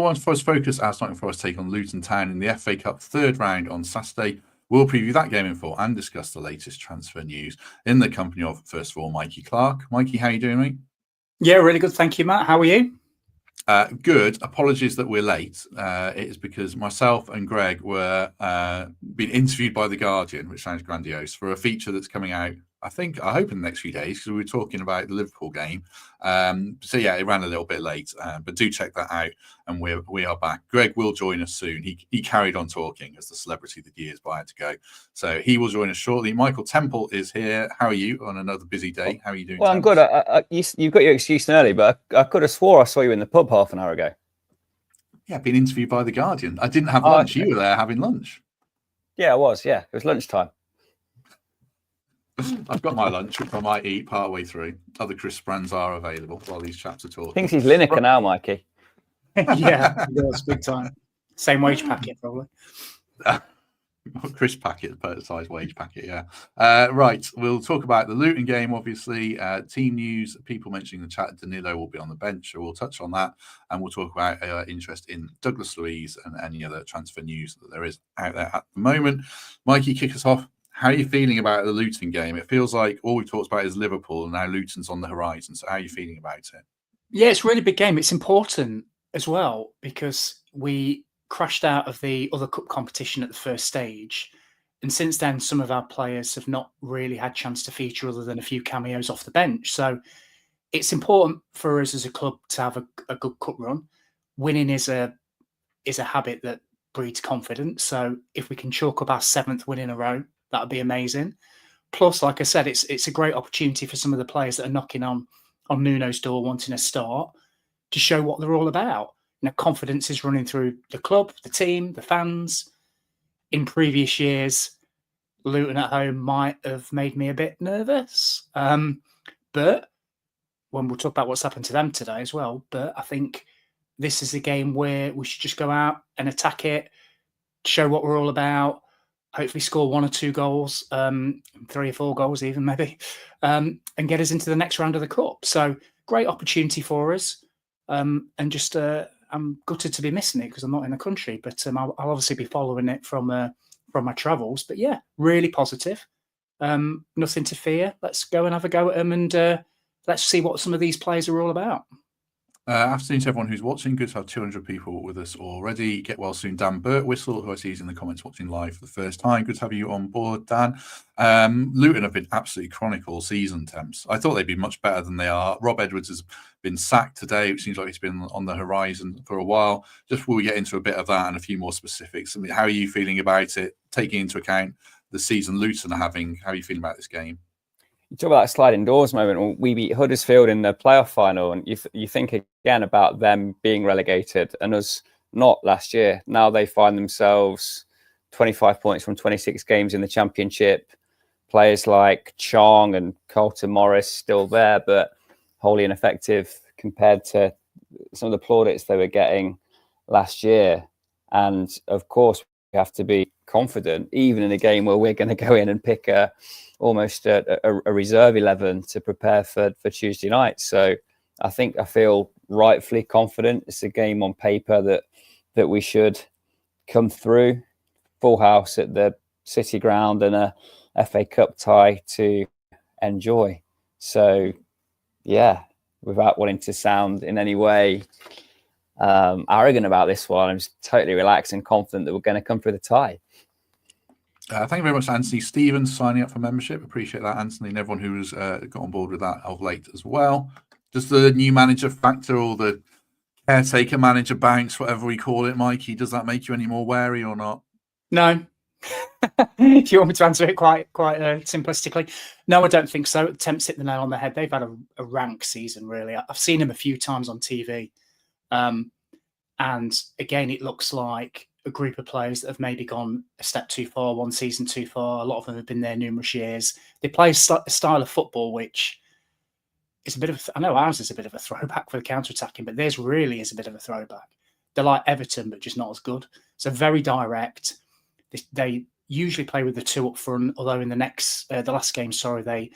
on Forest Focus as Nottingham Forest take on Luton Town in the FA Cup third round on Saturday. We'll preview that game in full and discuss the latest transfer news in the company of, first of all, Mikey Clarke. Mikey, how are you doing, mate? Yeah, really good. Thank you, Matt. How are you? Good. Apologies that we're late. It is because myself and Greg were being interviewed by The Guardian, which sounds grandiose, for a feature that's coming out, I hope in the next few days, because we were talking about the Liverpool game. So yeah, it ran a little bit late, but do check that out, and we are back. Greg will join us soon. He carried on talking as the celebrity that he is, but I had to go. So he will join us shortly. Michael Temple is here. How are you on another busy day? How are you doing? Well, I'm good. You've got your excuse early, but I could have swore I saw you in the pub half an hour ago. Yeah, being interviewed by The Guardian. I didn't have lunch. Okay. You were there having lunch. Yeah, I was. Yeah, it was lunchtime. I've got my lunch, which I might eat part way through. Other crisp brands are available while these chaps are talking. Thinks he's Lineker now, Mikey. Yeah, it's big time. Same wage packet, probably. Crisp packet, size wage packet, yeah. Right, we'll talk about the Luton game, obviously. Team news, people mentioning the chat, Danilo will be on the bench, so we'll touch on that. And we'll talk about interest in Douglas Luiz and any other transfer news that there is out there at the moment. Mikey, kick us off. How are you feeling about the Luton game? It feels like all we've talked about is Liverpool, and now Luton's on the horizon. So how are you feeling about it? Yeah, it's a really big game. It's important as well because we crashed out of the other cup competition at the first stage. And since then, some of our players have not really had a chance to feature other than a few cameos off the bench. So it's important for us as a club to have a good cup run. Winning is a habit that breeds confidence. So if we can chalk up our 7th win in a row, that would be amazing. Plus, like I said, it's a great opportunity for some of the players that are knocking on Nuno's door wanting a start to show what they're all about. Confidence is running through the club, the team, the fans. In previous years, Luton at home might have made me a bit nervous. But when we'll talk about what's happened to them today as well, but I think this is a game where we should just go out and attack it, show what we're all about, hopefully score 1 or 2 goals, 3 or 4 goals even maybe, and get us into the next round of the cup. So great opportunity for us. And just I'm gutted to be missing it because I'm not in the country, but I'll obviously be following it from my travels. But yeah, really positive. Nothing to fear. Let's go and have a go at them, and let's see what some of these players are all about. Afternoon to everyone who's watching. Good to have 200 people with us already. Get well soon, Dan Birtwhistle, who I see is in the comments watching live for the first time. Good to have you on board, Dan. Luton have been absolutely chronic all season, Temps. I thought they'd be much better than they are. Rob Edwards has been sacked today, which seems like he's been on the horizon for a while. Just before we get into a bit of that and a few more specifics, I mean, how are you feeling about it, taking into account the season Luton are having? How are you feeling about this game? You talk about a sliding doors moment. We beat Huddersfield in the playoff final, and you think again about them being relegated and us not last year. Now they find themselves 25 points from 26 games in the Championship. Players like Chong and Colton Morris still there, but wholly ineffective compared to some of the plaudits they were getting last year. And of course, we have to be confident, even in a game where we're going to go in and pick almost a reserve 11 to prepare for Tuesday night. So I feel rightfully confident. It's a game on paper that we should come through. Full house at the City Ground and a FA Cup tie to enjoy. So yeah, without wanting to sound in any way arrogant about this one, I'm just totally relaxed and confident that we're going to come through the tie. Thank you very much, Anthony Stevens, signing up for membership. Appreciate that, Anthony, and everyone who's got on board with that of late as well. Does the new manager factor or the caretaker manager bounce, whatever we call it, Mikey, does that make you any more wary or not? No. If you want me to answer it quite simplistically, no, I don't think so. Temps hit the nail on the head. They've had a rank season, really. I've seen them a few times on TV. And again, it looks like a group of players that have maybe gone a step too far, one season too far. A lot of them have been there numerous years. They play a style of football which is a bit of, I know ours is a bit of a throwback for the counter-attacking, but theirs really is a bit of a throwback. They're like Everton, but just not as good. So very direct. They usually play with the 2 up front, although in the last game, they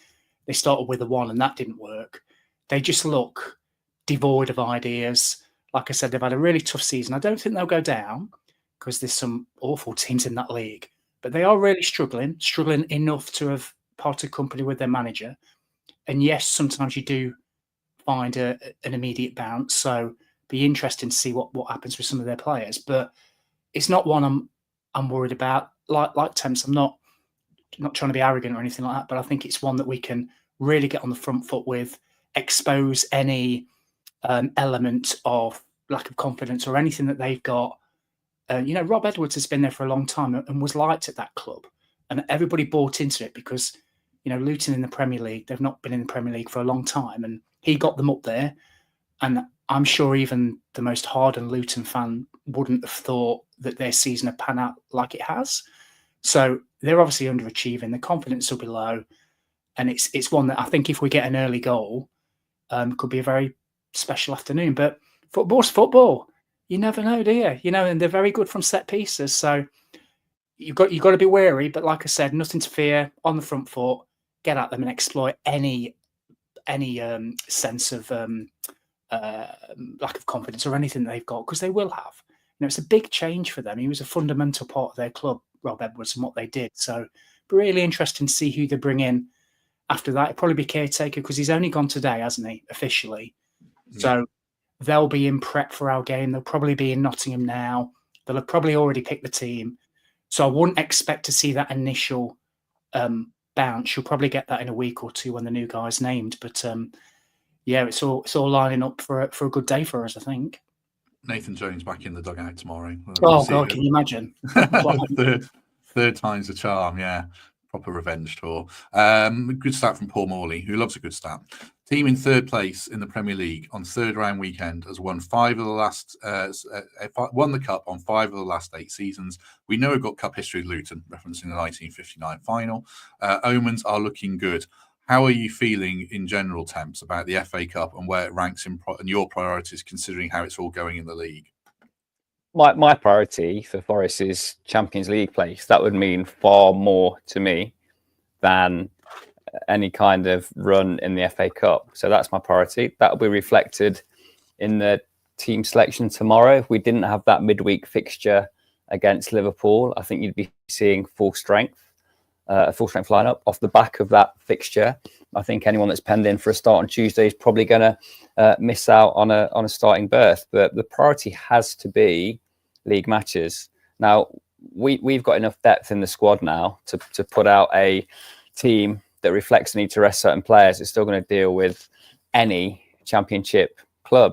started with the 1 and that didn't work. They just look devoid of ideas, like I said, they've had a really tough season. I don't think they'll go down because there's some awful teams in that league, but they are really struggling enough to have parted company with their manager. And yes, sometimes you do find an immediate bounce. So be interesting to see what happens with some of their players. But it's not one I'm worried about. Like Temps, I'm not trying to be arrogant or anything like that, but I think it's one that we can really get on the front foot with, expose any element of lack of confidence or anything that they've got. Rob Edwards has been there for a long time and was liked at that club, and everybody bought into it because, Luton in the Premier League, they've not been in the Premier League for a long time, and he got them up there. And I'm sure even the most hardened Luton fan wouldn't have thought that their season had panned out like it has. So they're obviously underachieving. The confidence will be low, and it's one that I think if we get an early goal, could be a very special afternoon. But football's football. You never know, do you? And they're very good from set pieces. So you've got to be wary. But like I said, nothing to fear. On the front foot, get at them and exploit any sense of lack of confidence or anything that they've got, because they will have. It's a big change for them. He was a fundamental part of their club, Rob Edwards, and what they did. So really interesting to see who they bring in after that. It'll probably be caretaker because he's only gone today, hasn't he, officially? Yeah. So they'll be in prep for our game. They'll probably be in Nottingham now. They'll have probably already picked the team. So I wouldn't expect to see that initial bounce. You'll probably get that in a week or two when the new guy's named. But yeah, it's all lining up for a good day for us, I think. Nathan Jones back in the dugout tomorrow. Oh God, can you imagine? third time's the charm, yeah. Proper revenge tour. Good stat from Paul Morley, who loves a good stat. Team in third place in the Premier League on third round weekend has won won the cup on 5 of the last 8 seasons. We know we've got cup history with Luton, referencing the 1959 final. Omens are looking good. How are you feeling in general, Temps, about the FA Cup and where it ranks in your priorities, considering how it's all going in the league? My priority for Forest is Champions League place. That would mean far more to me than any kind of run in the FA Cup. So that's my priority. That will be reflected in the team selection tomorrow. If we didn't have that midweek fixture against Liverpool, I think you'd be seeing full strength lineup off the back of that fixture. I think anyone that's penned in for a start on Tuesday is probably going to miss out on a starting berth. But the priority has to be league matches. Now we've got enough depth in the squad now to put out a team that reflects the need to rest certain players. It's still going to deal with any championship club,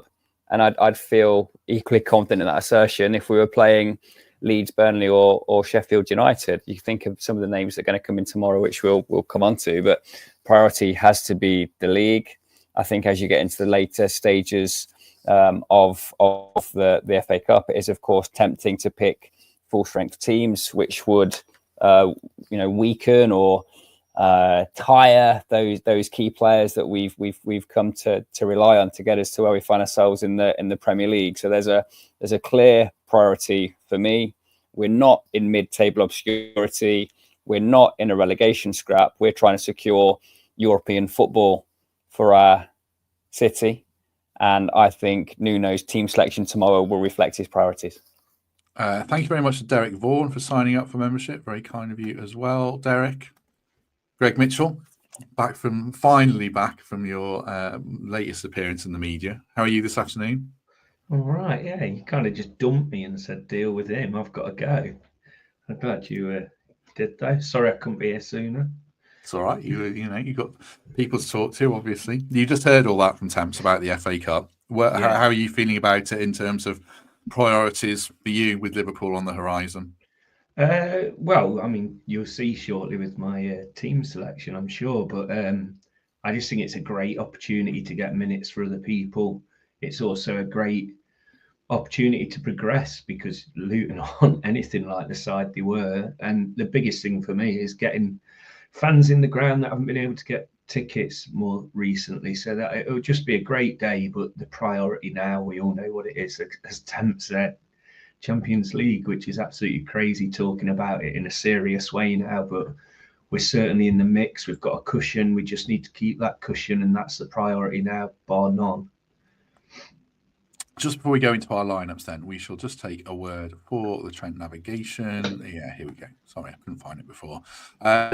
and I'd feel equally confident in that assertion if we were playing Leeds, Burnley, or Sheffield United. You think of some of the names that are going to come in tomorrow, which we'll come on to, but priority has to be the league. I think as you get into the later stages of the FA Cup, it is of course tempting to pick full strength teams, which would weaken or tire those key players that we've come to rely on to get us to where we find ourselves in the Premier League. So there's a clear priority for me. We're not in mid-table obscurity. We're not in a relegation scrap. We're trying to secure European football for our city, and I think Nuno's team selection tomorrow will reflect his priorities. Thank you very much to Derek Vaughan for signing up for membership. Very kind of you as well, Derek. Greg Mitchell, finally back from your latest appearance in the media. How are you this afternoon? All right, yeah. You kind of just dumped me and said, deal with him. I've got to go. I'm glad you did though. Sorry I couldn't be here sooner. It's all right. You got people to talk to, obviously. You just heard all that from Temps about the FA Cup. How are you feeling about it in terms of priorities for you with Liverpool on the horizon? Well, I mean, you'll see shortly with my team selection, I'm sure. But I just think it's a great opportunity to get minutes for other people. It's also a great opportunity to progress because Luton aren't anything like the side they were. And the biggest thing for me is getting fans in the ground that haven't been able to get tickets more recently. So that it'll just be a great day. But the priority now, we all know what it is, as Temp said, Champions League, which is absolutely crazy talking about it in a serious way now. But we're certainly in the mix. We've got a cushion. We just need to keep that cushion. And that's the priority now, bar none. Just before we go into our lineups, then we shall just take a word for the Trent Navigation. Yeah, here we go. Sorry, I couldn't find it before.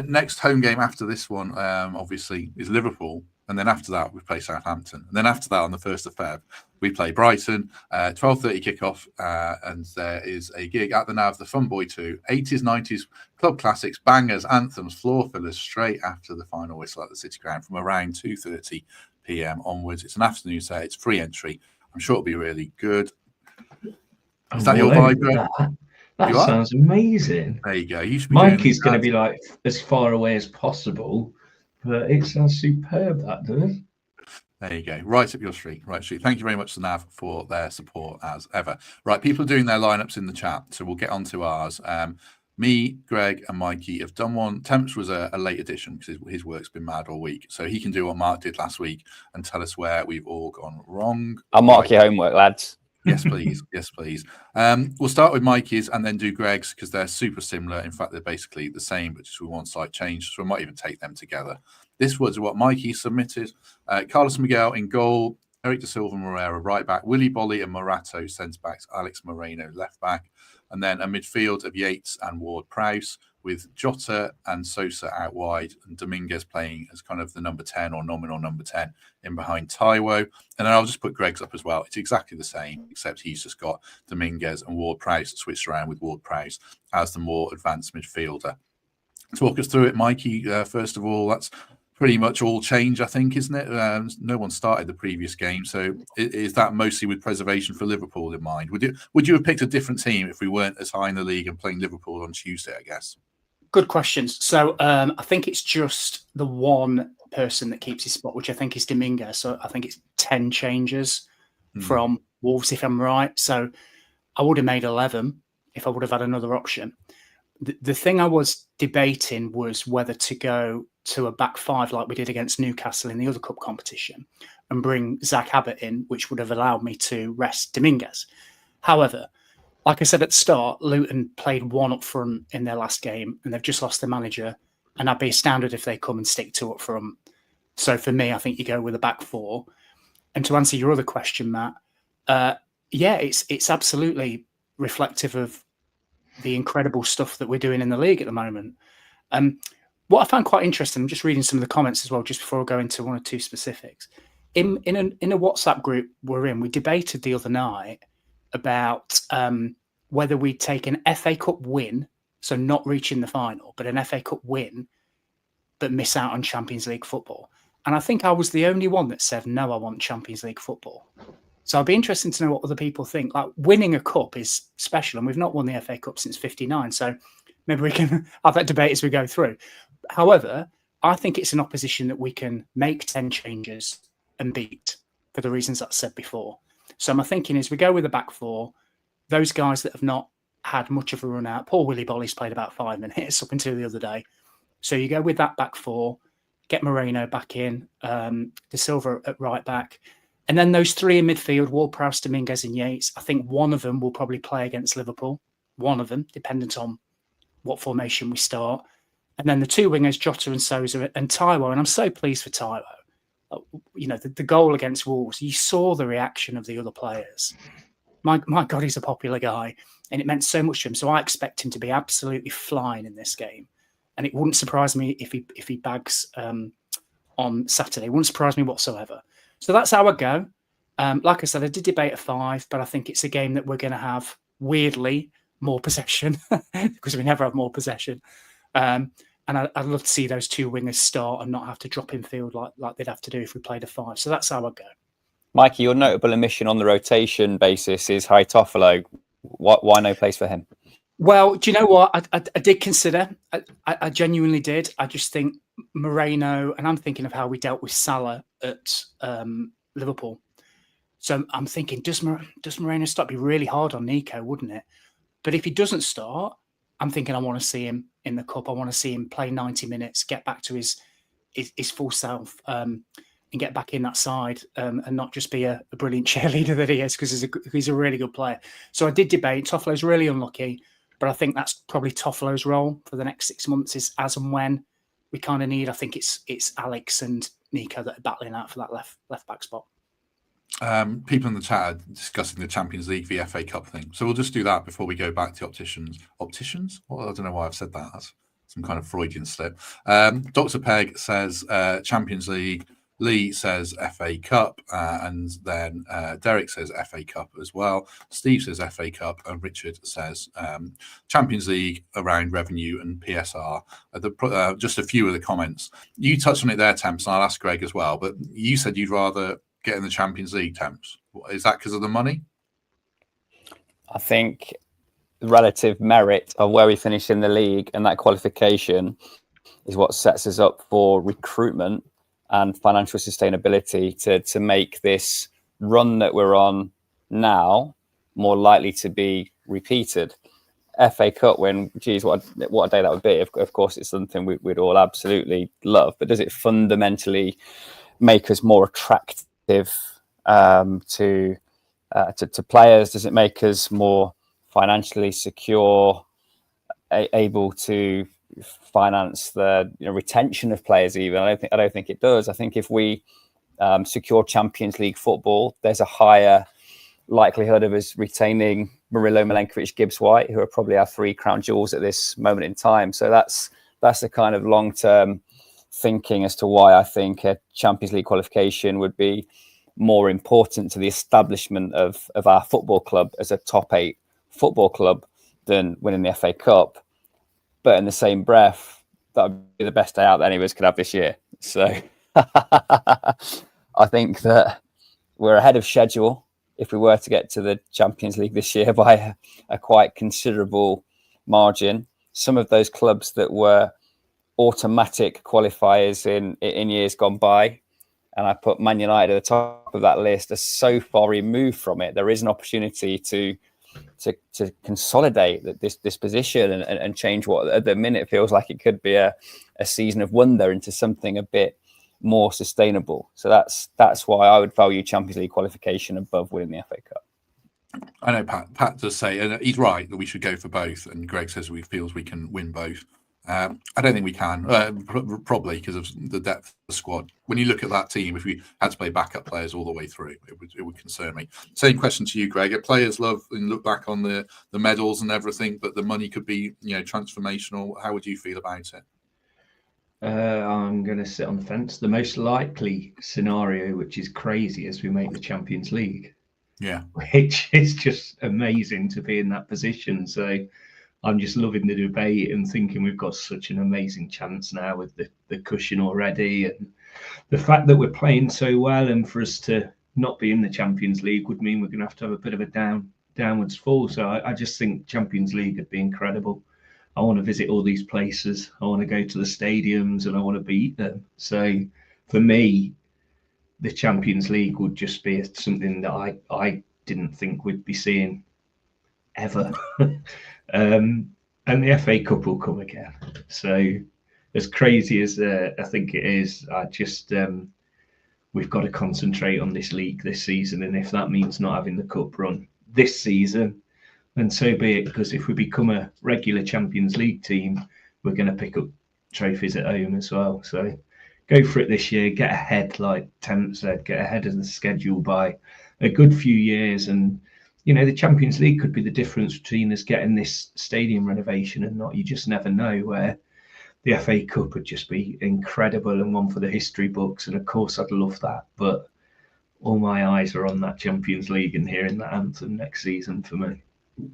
Next home game after this one, obviously, is Liverpool. And then after that, we play Southampton. And then after that, on the 1st of Feb, we play Brighton, 12:30 kickoff. And there is a gig at the Nav, the Fun Boy 2, 80s, 90s club classics, bangers, anthems, floor fillers, straight after the final whistle at the City Ground from around 2:30 p.m. onwards. It's an afternoon set. It's free entry. I'm sure it'll be really good. Is that your vibe, Greg? That sounds amazing. There you go. You should be Mikey's going to be like as far away as possible, but it sounds superb, that does. There you go. Right up your street. Right street. Thank you very much to Nav for their support as ever. Right, people are doing their lineups in the chat, so we'll get on to ours. Me, Greg, and Mikey have done one. Temps was a late addition because his work's been mad all week. So he can do what Mark did last week and tell us where we've all gone wrong. I'll mark your homework, lads. Yes, please. Yes, please. We'll start with Mikey's and then do Greg's because they're super similar. In fact, they're basically the same, but just with one slight change. So we might even take them together. This was what Mikey submitted. Carlos Miguel in goal. Eric Da Silva Moreira right back. Willy Bolly and Morato centre backs. Alex Moreno left back. And then a midfield of Yates and Ward-Prowse with Jota and Sosa out wide and Dominguez playing as kind of the number 10 or nominal number 10 in behind Taiwo. And then I'll just put Greg's up as well. It's exactly the same, except he's just got Dominguez and Ward-Prowse switched around with Ward-Prowse as the more advanced midfielder. Talk us through it, Mikey. First of all, that's pretty much all change, I think, isn't it? No one started the previous game, so is that mostly with preservation for Liverpool in mind? Would you have picked a different team if we weren't as high in the league and playing Liverpool on Tuesday, I guess? Good questions. So I think it's just the one person that keeps his spot, which I think is Dominguez. So I think it's 10 changes from Wolves, if I'm right. So I would have made 11 if I would have had another option. The thing I was debating was whether to go to a back five like we did against Newcastle in the other cup competition and bring Zach Abbott in, which would have allowed me to rest Dominguez. However, like I said at the start, Luton played one up front in their last game and they've just lost their manager, and I'd be astounded if they come and stick two up front. So for me, I think you go with a back four. And to answer your other question, Matt, it's absolutely reflective of the incredible stuff that we're doing in the league at the moment. What I found quite interesting, I'm just reading some of the comments as well, just before I go into one or two specifics. In a WhatsApp group we're in, we debated the other night about whether we'd take an FA Cup win, so not reaching the final, but an FA Cup win, but miss out on Champions League football. And I think I was the only one that said, no, I want Champions League football. So I'd be interested to know what other people think. Like, winning a cup is special, and we've not won the FA Cup since '59. So maybe we can have that debate as we go through. However, I think it's an opposition that we can make 10 changes and beat for the reasons I said before. So my thinking is we go with a back four. Those guys that have not had much of a run out, poor Willy Bolly's played about 5 minutes up until the other day. So you go with that back four, get Moreno back in, Da Silva at right back. And then those three in midfield, Ward-Prowse, Dominguez and Yates. I think one of them will probably play against Liverpool. One of them, dependent on what formation we start. And then the two wingers, Jota and Sosa and Taiwo. And I'm so pleased for Taiwo. You know, the goal against Wolves, you saw the reaction of the other players. My God, he's a popular guy. And it meant so much to him. So I expect him to be absolutely flying in this game. And it wouldn't surprise me if he bags on Saturday. It wouldn't surprise me whatsoever. So that's how I go. Like I said, I did debate a 5, but I think it's a game that we're going to have, weirdly, more possession because we never have more possession. And I'd love to see those two wingers start and not have to drop in field like they'd have to do if we played a 5. So that's how I go. Mikey, your notable omission on the rotation basis is Hai Toffolo. Why no place for him? Well, do you know what? I did consider. I genuinely did. I just think Moreno, and I'm thinking of how we dealt with Salah at Liverpool. So I'm thinking, does Moreno start? Be really hard on Nico, wouldn't it? But if he doesn't start, I'm thinking I want to see him in the cup. I want to see him play 90 minutes, get back to his full self, and get back in that side, and not just be a brilliant cheerleader that he is, because he's a really good player. So I did debate. Toffolo's really unlucky, but I think that's probably Toffolo's role for the next 6 months, is as and when we kind of need. I think it's Alex and Nico that are battling out for that left back spot. People in the chat are discussing the Champions League v FA Cup thing. So we'll just do that before we go back to opticians. Opticians? Well, I don't know why I've said that. That's some kind of Freudian slip. Dr. Peg says Champions League. Lee says FA Cup. And then Derek says FA Cup as well. Steve says FA Cup. And Richard says Champions League around revenue and PSR. Just a few of the comments. You touched on it there, Temps, and I'll ask Greg as well. But you said you'd rather get in the Champions League, Temps. Is that because of the money? I think the relative merit of where we finish in the league and that qualification is what sets us up for recruitment and financial sustainability to make this run that we're on now more likely to be repeated. FA Cup win, geez, what a day that would be. Of course, it's something we'd all absolutely love, but does it fundamentally make us more attractive to players? Does it make us more financially secure, able to finance the retention of players? Even I don't think it does. I think if we secure Champions League football, there's a higher likelihood of us retaining Murillo, Milenkovic, Gibbs White, who are probably our 3 crown jewels at this moment in time. So that's the kind of long-term thinking as to why I think a Champions League qualification would be more important to the establishment of our football club as a top 8 football club than winning the FA Cup. But in the same breath, that would be the best day out that any of us could have this year. So I think that we're ahead of schedule if we were to get to the Champions League this year by a quite considerable margin. Some of those clubs that were automatic qualifiers in years gone by, and I put Man United at the top of that list, are so far removed from it. There is an opportunity to consolidate this position and change what at the minute feels like it could be a season of wonder into something a bit more sustainable. So that's why I would value Champions League qualification above winning the FA Cup. I know Pat does say, and he's right, that we should go for both. And Greg says he feels we can win both. I don't think we can, probably because of the depth of the squad. When you look at that team, if we had to play backup players all the way through, it would concern me. Same question to you, Greg. Players love and look back on the medals and everything, but the money could be transformational. How would you feel about it? I'm going to sit on the fence. The most likely scenario, which is crazy, is we make the Champions League. Yeah, which is just amazing to be in that position. So I'm just loving the debate and thinking we've got such an amazing chance now with the cushion already, and the fact that we're playing so well, and for us to not be in the Champions League would mean we're going to have a bit of a downwards fall. So I just think Champions League would be incredible. I want to visit all these places. I want to go to the stadiums and I want to beat them. So for me, the Champions League would just be something that I didn't think we'd be seeing ever. And the FA Cup will come again. So as crazy as I think it is, I just we've got to concentrate on this league this season. And if that means not having the cup run this season, then so be it. Because if we become a regular Champions League team, we're going to pick up trophies at home as well. So go for it this year. Get ahead, like Temp said, get ahead of the schedule by a good few years. And the Champions League could be the difference between us getting this stadium renovation and not. You just never know, where the FA Cup would just be incredible and one for the history books. And of course, I'd love that. But all my eyes are on that Champions League and hearing that anthem next season for me.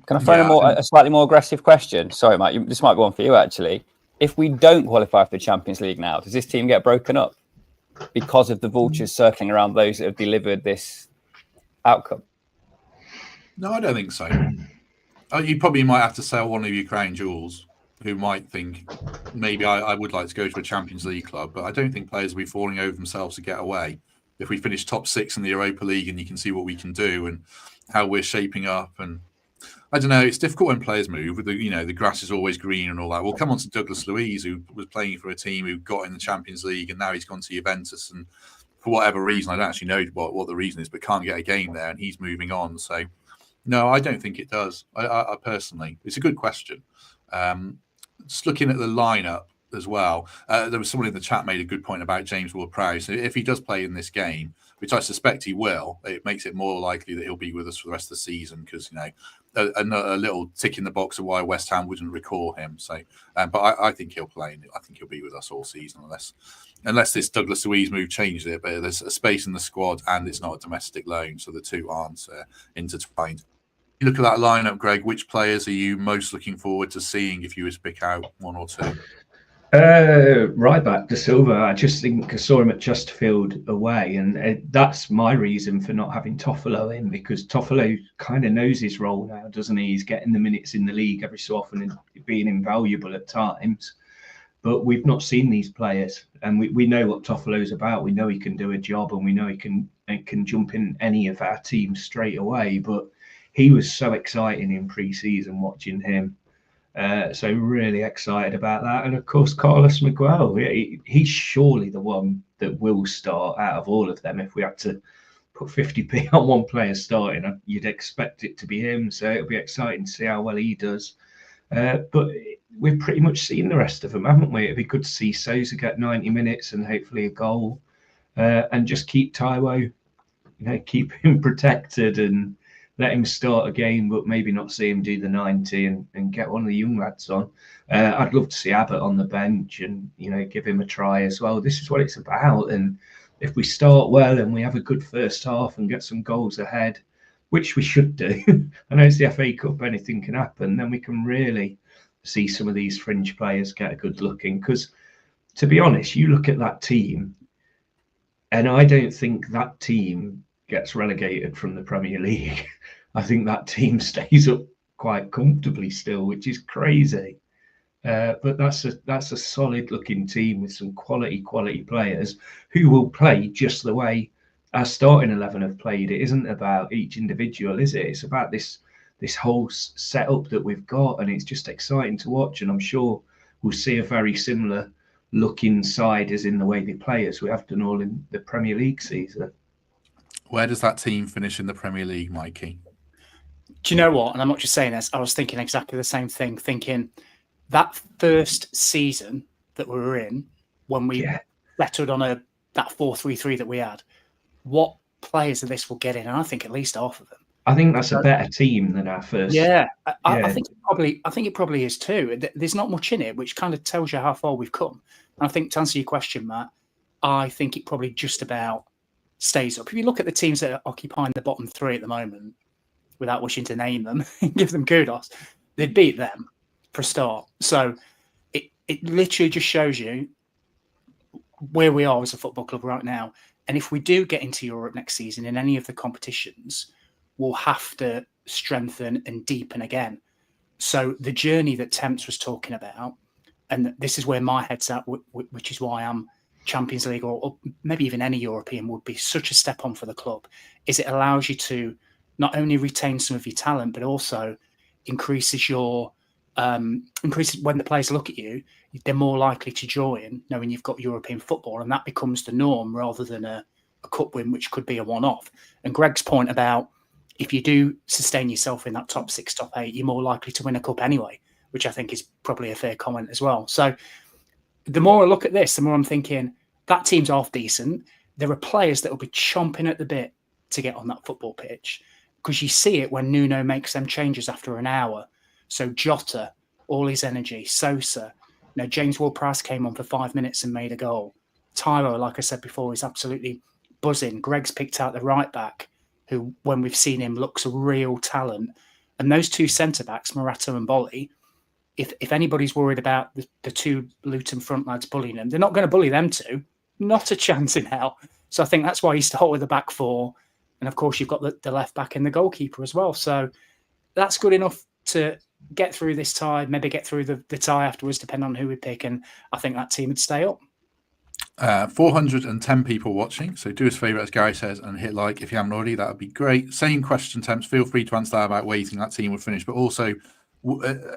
Can I throw a slightly more aggressive question? Sorry, Mike, this might be one for you, actually. If we don't qualify for the Champions League now, does this team get broken up because of the vultures circling around those that have delivered this outcome? No, I don't think so. You probably might have to sell one of your crown jewels who might think maybe I would like to go to a Champions League club, but I don't think players will be falling over themselves to get away. If we finish top 6 in the Europa League and you can see what we can do and how we're shaping up, and I don't know, it's difficult when players move. With the grass is always green and all that. We'll come on to Douglas Luiz, who was playing for a team who got in the Champions League and now he's gone to Juventus, and for whatever reason, I don't actually know what the reason is, but can't get a game there and he's moving on. So no, I don't think it does. I personally, it's a good question. Just looking at the lineup, as well. There was someone in the chat made a good point about James Ward-Prowse. So if he does play in this game, which I suspect he will, it makes it more likely that he'll be with us for the rest of the season because, a little tick in the box of why West Ham wouldn't recall him. So, but I think he'll play. I think he'll be with us all season unless this Douglas Luiz move changed it. But there's a space in the squad and it's not a domestic loan, so the two aren't intertwined. You look at that lineup, Greg. Which players are you most looking forward to seeing if you were to pick out one or two? Right back to Silva. I just think I saw him at Chesterfield away, and that's my reason for not having Toffolo in, because Toffolo kind of knows his role now, doesn't he? He's getting the minutes in the league every so often and being invaluable at times. But we've not seen these players, and we know what Toffolo's about. We know he can do a job, and we know he can jump in any of our teams straight away. But he was so exciting in pre-season watching him. So really excited about that. And of course, Carlos Miguel, he's surely the one that will start out of all of them. If we had to put 50p on one player starting, you'd expect it to be him. So it'll be exciting to see how well he does. But we've pretty much seen the rest of them, haven't we? It'd be good to see Sousa get 90 minutes and hopefully a goal, and just keep Taiwo, keep him protected and let him start a game, but maybe not see him do the 90 and get one of the young lads on. I'd love to see Abbott on the bench and, give him a try as well. This is what it's about. And if we start well and we have a good first half and get some goals ahead, which we should do, I know it's the FA Cup, anything can happen, then we can really see some of these fringe players get a good looking. Because, to be honest, you look at that team, and I don't think that team gets relegated from the Premier League. I think that team stays up quite comfortably still, which is crazy. But that's a solid looking team with some quality players who will play just the way our starting 11 have played. It isn't about each individual, is it? It's about this whole setup that we've got, and it's just exciting to watch. And I'm sure we'll see a very similar look inside as in the way they play as we have done all in the Premier League season. Where does that team finish in the Premier League, Mikey? Do you know what? And I'm not just saying this. I was thinking exactly the same thing, thinking that first season that we were in, when we settled on that 4-3-3 that we had, what players of this will get in? And I think at least half of them. I think that's a better team than our first. Yeah, I think it probably is too. There's not much in it, which kind of tells you how far we've come. And I think to answer your question, Matt, I think it probably just about stays up. If you look at the teams that are occupying the bottom three at the moment, without wishing to name them and give them kudos, they'd beat them for a start. So it literally just shows you where we are as a football club right now. And if we do get into Europe next season in any of the competitions, we'll have to strengthen and deepen again. So the journey that Temps was talking about, and this is where my head's at, which is why I'm Champions League or maybe even any European would be such a step on for the club, is it allows you to not only retain some of your talent, but also increases when the players look at you, they're more likely to join knowing you've got European football, and that becomes the norm rather than a cup win, which could be a one-off. And Greg's point about if you do sustain yourself in that top 6, top 8, you're more likely to win a cup anyway, which I think is probably a fair comment as well. So the more I look at this, the more I'm thinking that team's half decent. There are players that will be chomping at the bit to get on that football pitch, because you see it when Nuno makes them changes after an hour. So Jota, all his energy, Sousa, James Ward-Prowse came on for 5 minutes and made a goal. Taiwo, like I said before, is absolutely buzzing. Greg's picked out the right back, who, when we've seen him, looks a real talent. And those two centre-backs, Morata and Bolly, if anybody's worried about the two Luton front lads bullying them, they're not going to bully them two. Not a chance in hell. So I think that's why you start with the back four. And of course, you've got the left back and the goalkeeper as well. So that's good enough to get through this tie, maybe get through the tie afterwards, depending on who we pick. And I think that team would stay up. 410 people watching. So do us a favour, as Gary says, and hit like if you haven't already. That would be great. Same question, Temps. Feel free to answer that about where you think that team would finish. But also,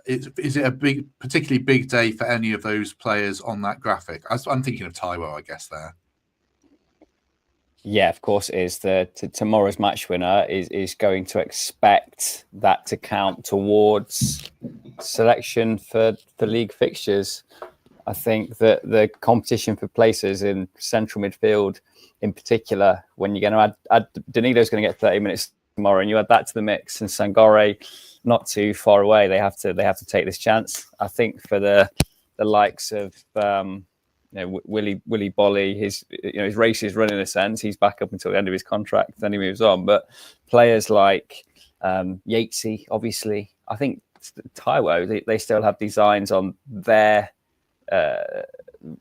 is it a particularly big day for any of those players on that graphic? I'm thinking of Taiwo, I guess, there. Yeah, of course it is. Tomorrow's match winner is going to expect that to count towards selection for league fixtures. I think that the competition for places in central midfield, in particular, when you're going to add Danilo's going to get 30 minutes tomorrow, and you add that to the mix, and Sangare not too far away, they have to take this chance. I think for the likes of Willy Bolly, his race is run in a sense. He's back up until the end of his contract, then he moves on. But players like Yatesy, obviously, I think Taiwo, they still have designs on their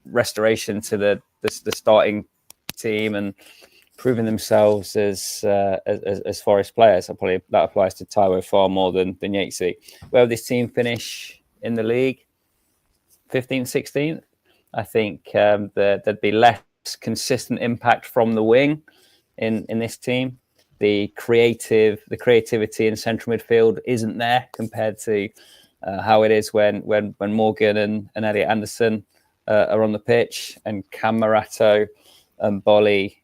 restoration to the starting team and proving themselves as Forest players. Probably that applies to Taiwo far more than Yatesy. Where will this team finish in the league? 15th, 16th. I think there'd be less consistent impact from the wing in this team. The creativity in central midfield isn't there compared to how it is when Morgan and Elliot Anderson are on the pitch, and can Morato and Bolly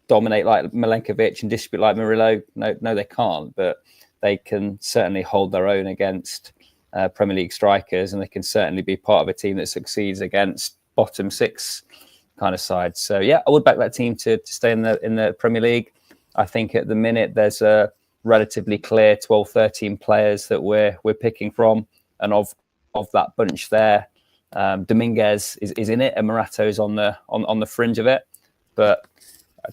dominate like Milenkovic and distribute like Murillo? No, they can't, but they can certainly hold their own against Premier League strikers, and they can certainly be part of a team that succeeds against bottom six kind of sides. So yeah, I would back that team to stay in the Premier League. I think at the minute there's a relatively clear 12, 13 players that we're picking from, and of that bunch there, Dominguez is in it, and Morato's on the fringe of it. But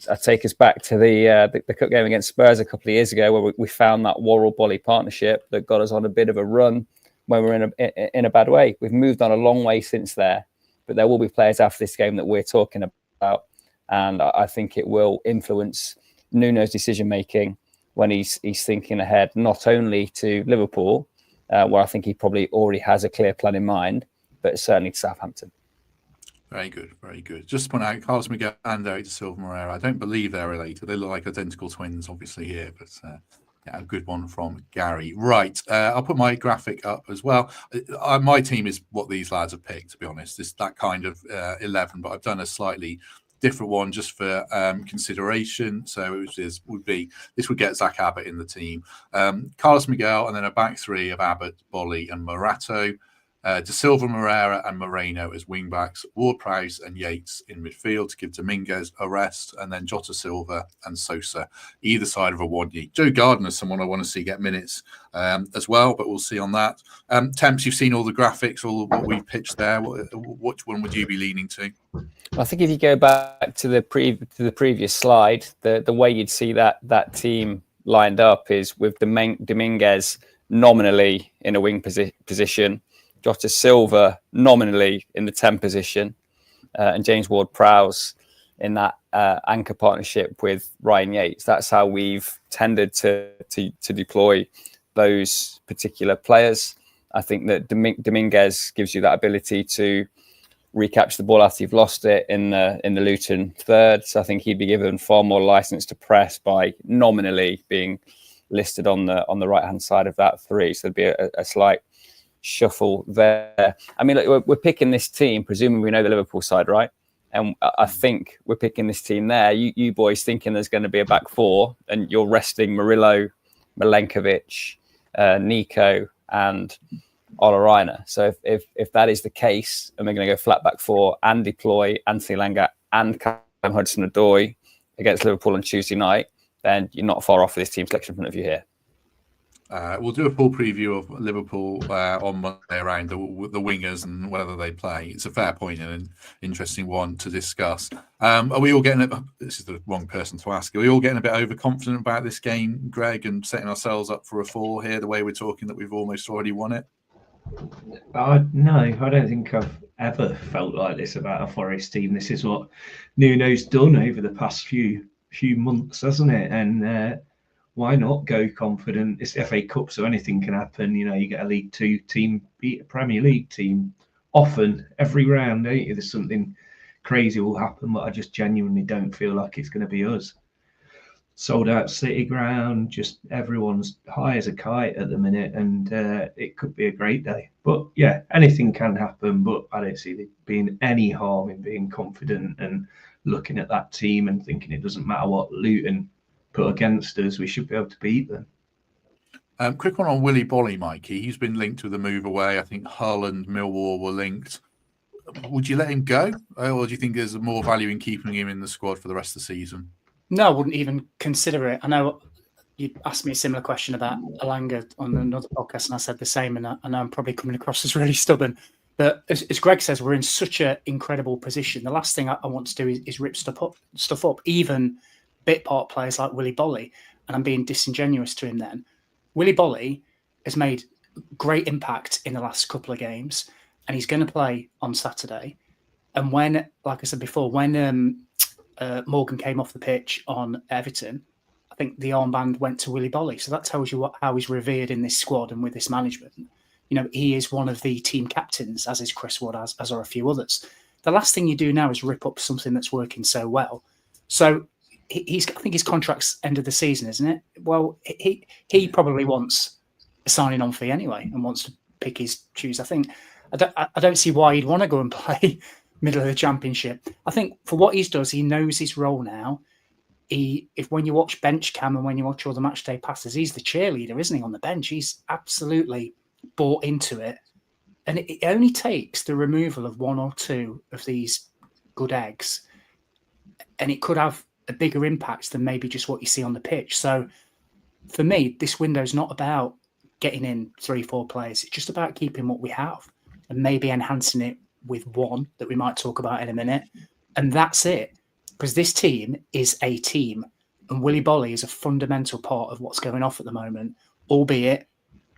I take us back to the cup game against Spurs a couple of years ago, where we found that Worrell-Bolly partnership that got us on a bit of a run when we're in a bad way. We've moved on a long way since there, but there will be players after this game that we're talking about, and I think it will influence Nuno's decision making when he's thinking ahead, not only to Liverpool, where I think he probably already has a clear plan in mind, but certainly to Southampton. Very good, very good. Just to point out, Carlos Miguel and Eric da Silva Moreira, I don't believe they're related. They look like identical twins, obviously, here, but yeah, a good one from Gary. Right, I'll put my graphic up as well. My team is what these lads have picked, to be honest. It's that kind of 11, but I've done a slightly different one just for consideration. So this would get Zach Abbott in the team. Carlos Miguel, and then a back three of Abbott, Bolly and Morato. Da Silva, Moreira and Moreno as wing-backs, Ward-Prowse and Yates in midfield to give Dominguez a rest, and then Jota Silva and Sosa either side of Awoniyi. Joe Gardner's someone I want to see get minutes as well, but we'll see on that. Temps, you've seen all the graphics, all what we've pitched there. Which one would you be leaning to? I think if you go back to the previous slide, the way you'd see that team lined up is with Dominguez nominally in a wing position, Jota Silva nominally in the 10 position, and James Ward-Prowse in that anchor partnership with Ryan Yates. That's how we've tended to deploy those particular players. I think that Dominguez gives you that ability to recapture the ball after you've lost it in the Luton third. So I think he'd be given far more license to press by nominally being listed on the right hand side of that three. So there'd be a slight shuffle there. I mean, look, we're picking this team, presuming we know the Liverpool side, right? And I think we're picking this team there. You boys thinking there's going to be a back four, and you're resting Murillo, Milenkovic, Nico, and Olaina. So if that is the case, and we're going to go flat back four and deploy Anthony Langa and Callum Hudson-Odoi against Liverpool on Tuesday night, then you're not far off with this team selection in front of you here. We'll do a full preview of Liverpool on Monday around the wingers and whether they play. It's a fair point and an interesting one to discuss. Are we all getting this is the wrong person to ask. Are we all getting a bit overconfident about this game, Greg, and setting ourselves up for a fall here, the way we're talking that we've almost already won it? No, I don't think I've ever felt like this about a Forest team. This is what Nuno's done over the past few months, hasn't it? And why not go confident? It's FA Cup, so anything can happen. You know, you get a League Two team beat a Premier League team often, every round, don't you? There's something crazy will happen, but I just genuinely don't feel like it's going to be us. Sold out City ground, just everyone's high as a kite at the minute, and it could be a great day. But yeah, anything can happen, but I don't see there being any harm in being confident and looking at that team and thinking it doesn't matter what Luton put against us, we should be able to beat them. Quick one on Willy Bolly, Mikey. He's been linked with a move away. I think Hull and Millwall were linked. would you let him go, or do you think there's more value in keeping him in the squad for the rest of the season? No, I wouldn't even consider it. I know you asked me a similar question about Alanga on another podcast, and I said the same. And I know I'm probably coming across as really stubborn. But as Greg says, we're in such an incredible position. The last thing I want to do is rip stuff up, even bit part players like Willy Bolly. And I'm being disingenuous to him then. Willy Bolly has made great impact in the last couple of games, and he's going to play on Saturday. And when, like I said before, when Morgan came off the pitch on Everton, I think the armband went to Willy Bolly. So that tells you how he's revered in this squad and with this management. You know, he is one of the team captains, as is Chris Wood, as are a few others. The last thing you do now is rip up something that's working so well. So I think his contract's end of the season, isn't it? Well, he probably wants a signing on fee anyway and wants to pick his choose. I don't see why he'd want to go and play middle of the Championship. I think for what he does, he knows his role now. When you watch bench cam and when you watch all the match day passes, he's the cheerleader, isn't he, on the bench? He's absolutely bought into it. And it only takes the removal of one or two of these good eggs, and it could have a bigger impact than maybe just what you see on the pitch. So for me, this window's not about getting in 3-4 players. It's just about keeping what we have and maybe enhancing it with one that we might talk about in a minute. And that's it. Because this team is a team, and Willy Bolly is a fundamental part of what's going off at the moment, albeit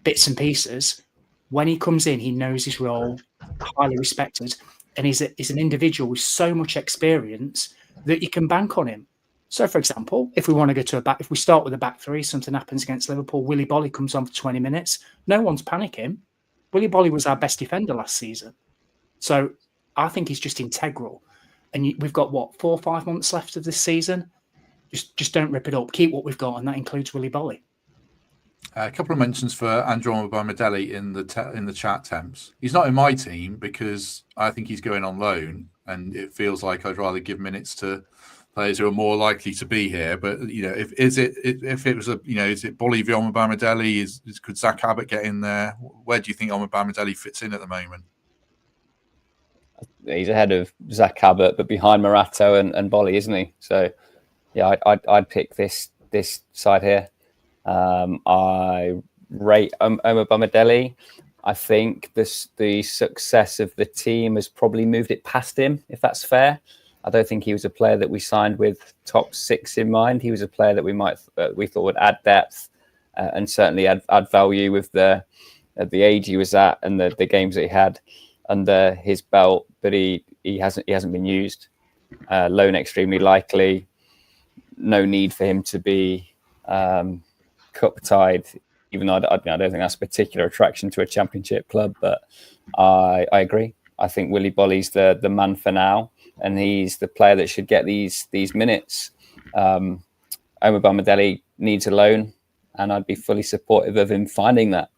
bits and pieces. When he comes in, he knows his role, highly respected, and he's an individual with so much experience that you can bank on him. So, for example, if we want to go to if we start with a back three, something happens against Liverpool, Willy Bolly comes on for 20 minutes. No one's panicking. Willy Bolly was our best defender last season. So I think he's just integral. And we've got, 4 or 5 months left of this season? Just don't rip it up. Keep what we've got, and that includes Willy Bolly. A couple of mentions for Andrew Omobamidele in the chat, Temps. He's not in my team because I think he's going on loan, and it feels like I'd rather give minutes to players who are more likely to be here. But if it was is it Bolly v Omobamidele? Could Zach Abbott get in there? Where do you think Omobamidele fits in at the moment? He's ahead of Zach Abbott, but behind Morato and Bolly, isn't he? So, yeah, I'd pick this side here. I rate Omobamidele. I think the success of the team has probably moved it past him, if that's fair. I don't think he was a player that we signed with top 6 in mind. He was a player that we thought would add depth and certainly add value with the age he was at and the games that he had under his belt. But he hasn't been used. Loan extremely likely. No need for him to be cup tied, even though I don't think that's a particular attraction to a Championship club. But I agree. I think Willy Bolly's the man for now, and he's the player that should get these minutes. Omobamidele needs a loan, and I'd be fully supportive of him finding that.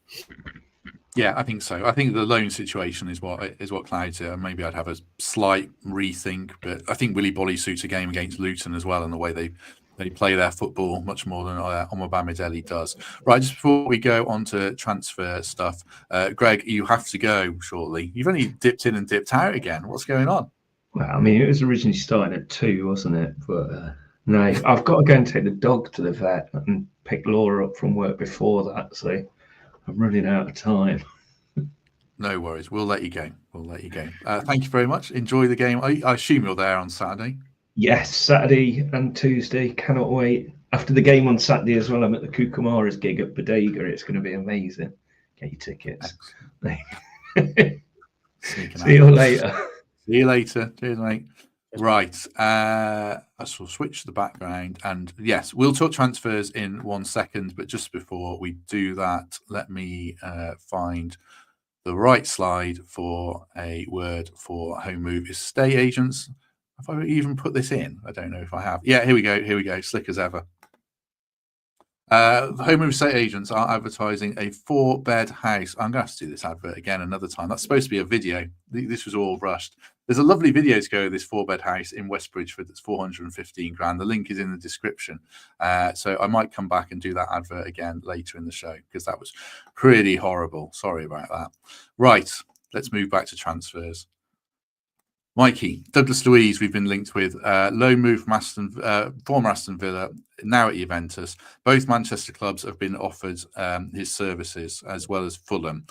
Yeah, I think so. I think the loan situation is what clouds it. And maybe I'd have a slight rethink, but I think Willy Bolly suits a game against Luton as well, and the way they play their football much more than Omobamidele does. Right, just before we go on to transfer stuff, Greg, you have to go shortly. You've only dipped in and dipped out again. What's going on? Well, I mean, it was originally starting at 2, wasn't it? But no, I've got to go and take the dog to the vet and pick Laura up from work before that, so I'm running out of time. No worries. We'll let you go. Thank you very much. Enjoy the game. I assume you're there on Saturday. Yes, Saturday and Tuesday. Cannot wait. After the game on Saturday as well, I'm at the Kukumara's gig at Bodega. It's going to be amazing. Get your tickets. See you later. See you later. Cheers, mate. Right. I shall switch the background. And yes, we'll talk transfers in 1 second. But just before we do that, let me find the right slide for a word for home move estate agents. Have I even put this in? I don't know if I have. Yeah, here we go. Slick as ever. Home move estate agents are advertising a 4-bed house. I'm going to have to do this advert again another time. That's supposed to be a video. This was all rushed. There's a lovely video to go with this 4-bed house in West Bridgeford that's 415 grand. The link is in the description. So I might come back and do that advert again later in the show because that was pretty horrible. Sorry about that. Right, let's move back to transfers. Mikey, Douglas Luiz, we've been linked with, loan move from former Aston Villa, now at Juventus. Both Manchester clubs have been offered his services, as well as Fulham.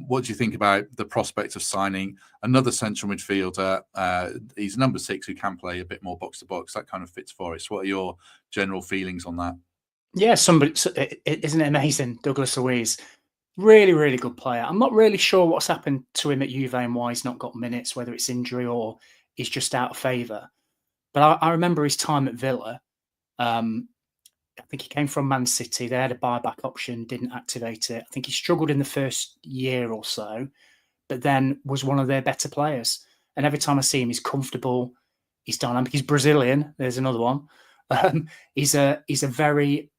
What do you think about the prospect of signing another central midfielder? He's number 6 who can play a bit more box to box. That kind of fits Forest. What are your general feelings on that? Yeah, isn't it amazing? Douglas Luiz, really, really good player. I'm not really sure what's happened to him at Juve and why he's not got minutes, whether it's injury or he's just out of favour. But I remember his time at Villa. I think he came from Man City. They had a buyback option, didn't activate it. I think he struggled in the first year or so, but then was one of their better players. And every time I see him, he's comfortable, he's dynamic, he's Brazilian. There's another one. He's a very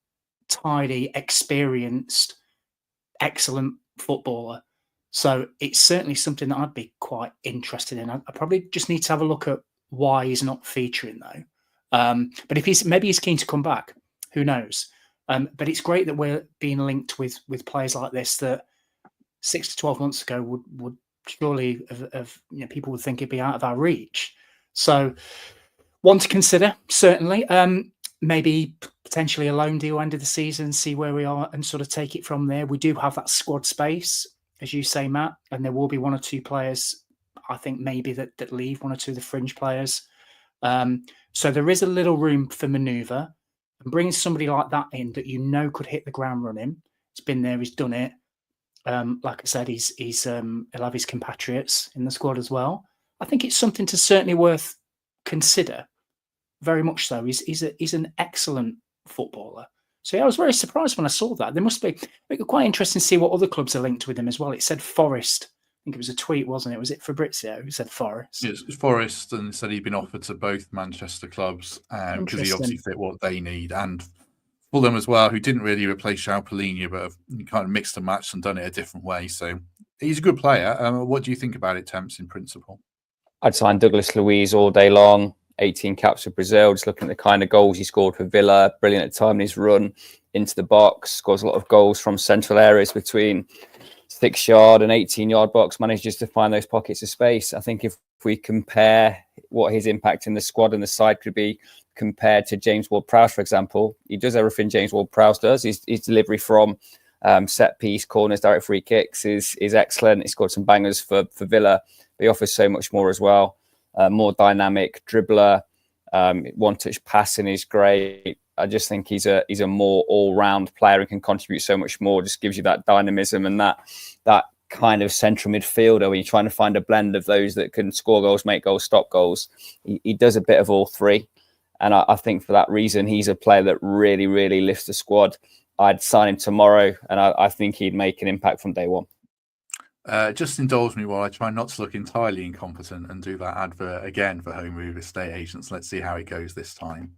tidy, experienced, excellent footballer. So it's certainly something that I'd be quite interested in. I probably just need to have a look at why he's not featuring though. But if maybe he's keen to come back, who knows? But it's great that we're being linked with players like this that 6 to 12 months ago would surely have people would think it'd be out of our reach. So one to consider, certainly. Maybe potentially a loan deal end of the season, see where we are and sort of take it from there. We do have that squad space, as you say, Matt, and there will be 1 or 2 players, I think maybe that leave, 1 or 2 of the fringe players. So there is a little room for manoeuvre, and bringing somebody like that in that could hit the ground running. He's been there, he's done it. Like I said, he'll have his compatriots in the squad as well. I think it's something to certainly worth consider. Very much so. He's an excellent footballer. So yeah, I was very surprised when I saw that. There must be quite interesting to see what other clubs are linked with him as well. It said Forest. I think it was a tweet, wasn't it? Was it Fabrizio who said Forest? Yes, Forest, and said he'd been offered to both Manchester clubs because he obviously fit what they need, and Fulham as well, who didn't really replace João Palhinha, but have kind of mixed and matched and done it a different way. So he's a good player. What do you think about it, Temps, in principle? I'd sign Douglas Luiz all day long. 18 caps for Brazil, just looking at the kind of goals he scored for Villa. Brilliant at time in his run into the box. Scores a lot of goals from central areas between 6-yard and 18-yard box. Manages to find those pockets of space. I think if we compare what his impact in the squad and the side could be compared to James Ward-Prowse, for example, he does everything James Ward-Prowse does. His delivery from set piece, corners, direct free kicks is excellent. He scored some bangers for Villa. But he offers so much more as well. More dynamic dribbler, one-touch passing is great. I just think he's a more all-round player and can contribute so much more. Just gives you that dynamism and that kind of central midfielder when you're trying to find a blend of those that can score goals, make goals, stop goals. He does a bit of all three, and I think for that reason he's a player that really, really lifts the squad. I'd sign him tomorrow, and I think he'd make an impact from day one. Just indulge me while I try not to look entirely incompetent and do that advert again for Home Move Estate Agents. Let's see how it goes this time.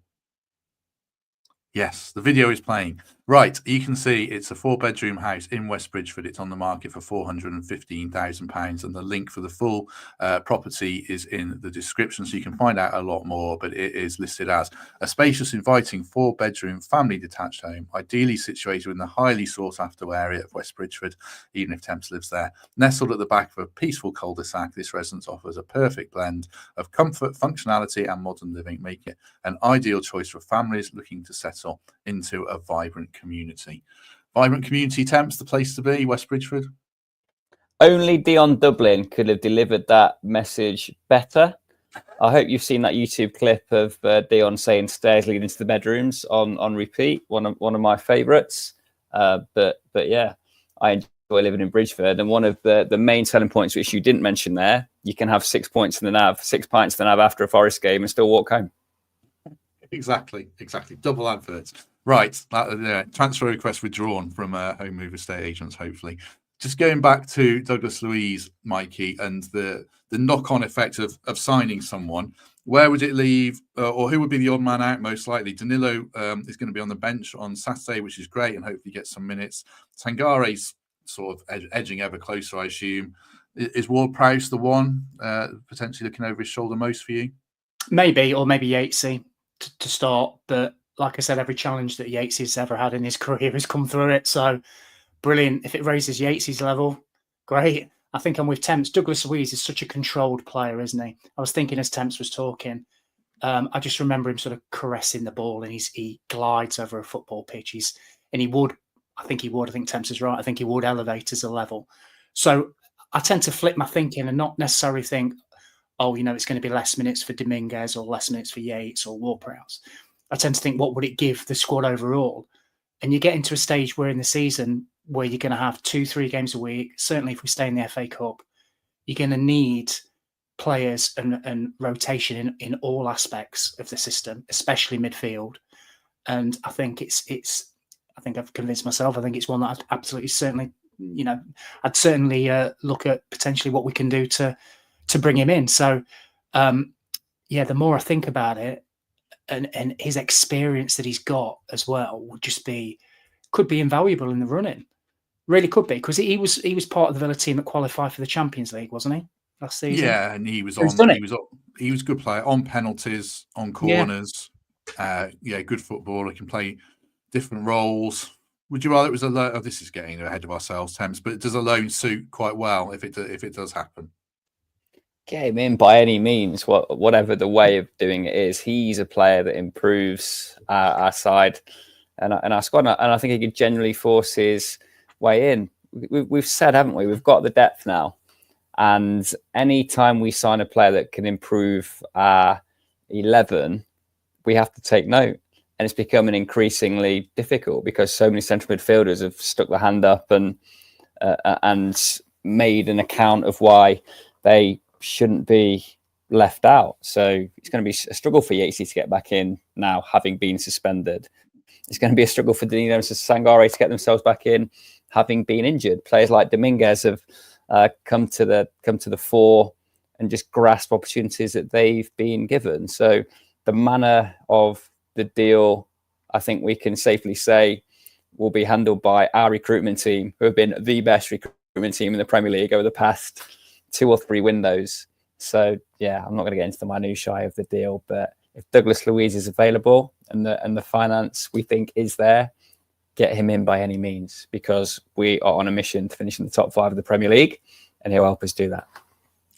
Yes, the video is playing. Right, you can see it's a 4-bedroom house in West Bridgford. It's on the market for £415,000, and the link for the full property is in the description, so you can find out a lot more, but it is listed as a spacious, inviting 4-bedroom family detached home, ideally situated in the highly sought-after area of West Bridgford, even if Temps lives there. Nestled at the back of a peaceful cul-de-sac, this residence offers a perfect blend of comfort, functionality and modern living, making it an ideal choice for families looking to settle into a vibrant community. Vibrant community, Temps, the place to be, West Bridgford. Only Dion Dublin could have delivered that message better. I hope you've seen that YouTube clip of Dion saying stairs leading to the bedrooms on repeat. One of my favourites. But yeah, I enjoy living in Bridgford. And one of the main selling points, which you didn't mention there, you can have 6 points in the nav, 6 pints in the nav after a Forest game and still walk home. Exactly. Double adverts. Right. Transfer request withdrawn from Home Move Estate Agents, hopefully. Just going back to Douglas Luiz, Mikey, and the knock-on effect of signing someone, where would it leave, or who would be the odd man out most likely? Danilo is going to be on the bench on Saturday, which is great, and hopefully get some minutes. Tangare's sort of edging ever closer, I assume. Is Ward-Prowse the one potentially looking over his shoulder most for you? Maybe, or maybe Yatesy to start. But like I said, every challenge that Yatesy's ever had in his career has come through it. So brilliant. If it raises Yatesy's level, great. I think I'm with Temps. Douglas Luiz is such a controlled player, isn't he? I was thinking as Temps was talking, I just remember him sort of caressing the ball, and he glides over a football pitch. I think Temps is right. I think he would elevate as a level. So I tend to flip my thinking and not necessarily think, oh, it's going to be less minutes for Dominguez or less minutes for Yates or Ward-Prowse. I tend to think, what would it give the squad overall? And you get into a stage where in the season where you're going to have 2-3 games a week, certainly if we stay in the FA Cup, you're going to need players and rotation in all aspects of the system, especially midfield. And I think I think I've convinced myself. I think it's one that I'd absolutely certainly, I'd certainly look at potentially what we can do to bring him in. So, the more I think about it, and his experience that he's got as well could be invaluable in the running. Really could be, because he was part of the Villa team that qualified for the Champions League, wasn't he, last season? Yeah, and he was He a good player on penalties, on corners. Good footballer, can play different roles. Would you rather it was a loan? Oh, this is getting ahead of ourselves, Temps, but does a loan suit quite well if it does happen? Get him in by any means, whatever the way of doing it is. He's a player that improves our side and our squad, and I think he could generally force his way in. We've said, haven't we? We've got the depth now, and any time we sign a player that can improve our 11, we have to take note. And it's becoming increasingly difficult because so many central midfielders have stuck their hand up and made an account of why they shouldn't be left out. So it's going to be a struggle for Yatesy to get back in now, having been suspended. It's going to be a struggle for Danilo and Sangare to get themselves back in, having been injured. Players like Dominguez have come to the fore and just grasp opportunities that they've been given. So the manner of the deal, I think we can safely say, will be handled by our recruitment team, who have been the best recruitment team in the Premier League over the past 2 or 3 windows. So I'm not going to get into the minutiae of the deal, but if Douglas Luiz is available and the finance we think is there, get him in by any means, because we are on a mission to finish in the top 5 of the Premier League, and he'll help us do that.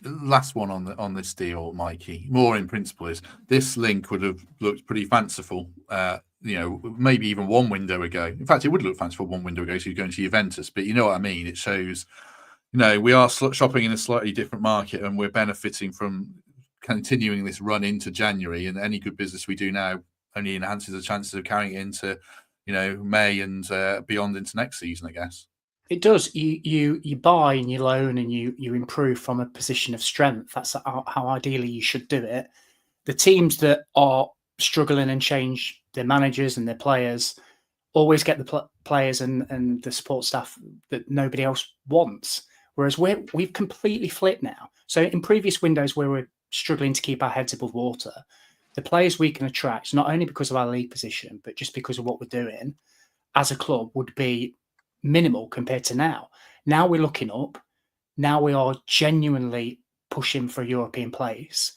Last one on this deal, Mikey, more in principle, is this link would have looked pretty fanciful, maybe even 1 window ago. In fact, it would look fanciful 1 window ago, so you're going to Juventus, but you know what I mean? It shows, we are shopping in a slightly different market, and we're benefiting from continuing this run into January, and any good business we do now only enhances the chances of carrying it into, May and beyond into next season, I guess. It does. You buy and you loan and you improve from a position of strength. That's how ideally you should do it. The teams that are struggling and change their managers and their players always get the players and the support staff that nobody else wants. Whereas we've completely flipped now. So in previous windows where we're struggling to keep our heads above water, the players we can attract, not only because of our league position, but just because of what we're doing as a club, would be minimal compared to now. Now we're looking up. Now we are genuinely pushing for a European place.